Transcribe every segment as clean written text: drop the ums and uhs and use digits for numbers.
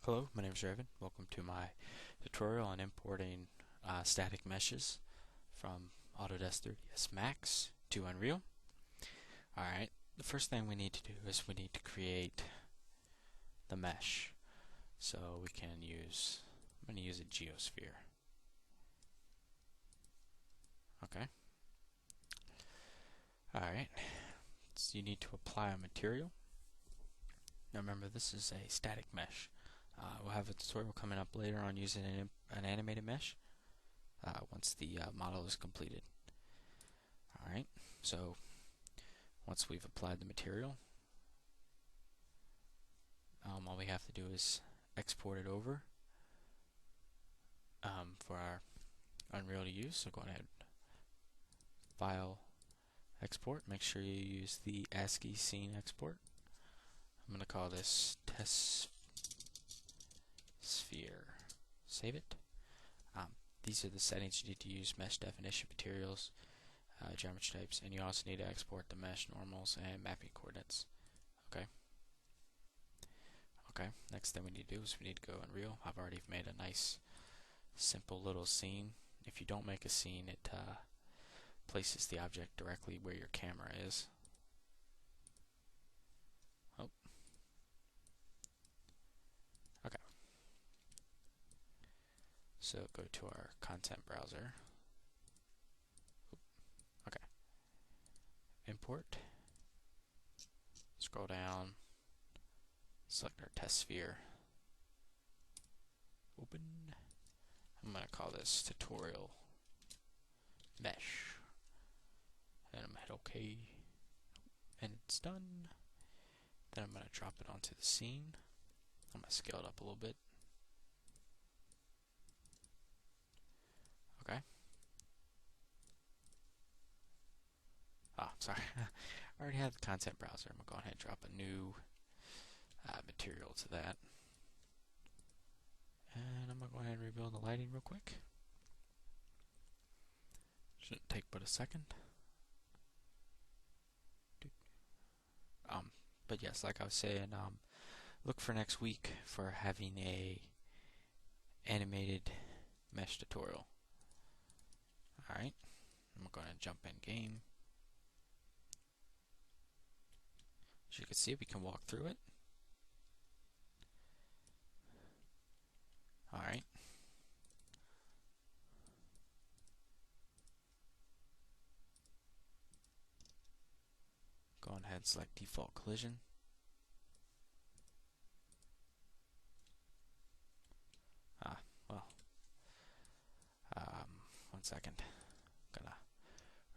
Hello, my name is Raven. Welcome to my tutorial on importing static meshes from Autodesk 3ds Max to Unreal. Alright, the first thing we need to do is we need to create the mesh. So we can use, I'm going to use a geosphere. Okay. Alright, so you need to apply a material. Now remember, this is a static mesh. We'll have a tutorial coming up later on using an animated mesh once the model is completed. Alright, so once we've applied the material, all we have to do is export it over for our Unreal to use. So go ahead, File, Export. Make sure you use the ASCII scene export. I'm going to call this Test Sphere. Save it. These are the settings you need to use: mesh definition, materials, geometry types, and you also need to export the mesh normals and mapping coordinates. Okay, next thing we need to do is we need to go Unreal. I've already made a nice simple little scene. If you don't make a scene, it places the object directly where your camera is. Oh. Okay. So go to our content browser. Okay. Import. Scroll down. Select our test sphere. Open. I'm going to call this tutorial mesh. And I'm going to hit OK. And it's done. Then I'm going to drop it onto the scene. I'm going to scale it up a little bit. Okay. Sorry. I already have the content browser. I'm going to go ahead and drop a new material to that. And I'm going to go ahead and rebuild the lighting real quick. Shouldn't take but a second. But yes, like I was saying, look for next week for having a animated mesh tutorial. Alright, I'm going to jump in game. As you can see, we can walk through it. Alright. Go ahead and select default collision. One second. Gonna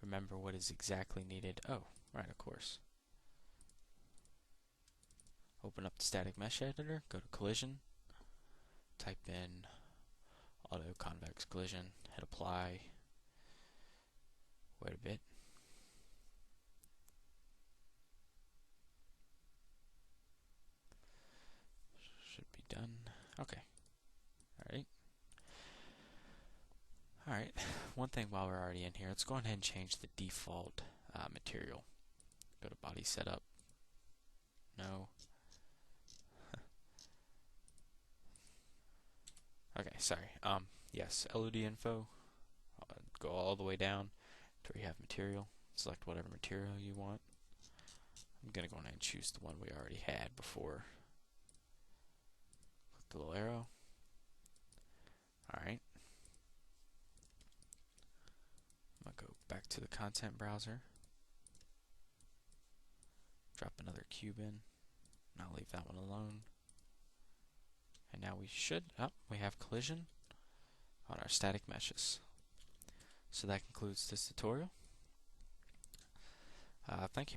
remember what is exactly needed. Oh, right, of course. Open up the static mesh editor, go to collision, type in auto convex collision, hit apply, wait a bit. Should be done. Okay. Alright, one thing while we're already in here, let's go ahead and change the default material. Go to body setup. No. Okay, sorry. Yes, LOD info. Go all the way down to where you have material. Select whatever material you want. I'm going to go ahead and choose the one we already had before. Click the little arrow. Alright. I'm going to go back to the content browser. Drop another cube in. And I'll leave that one alone. And now we should, we have collision on our static meshes. So that concludes this tutorial. Thank you.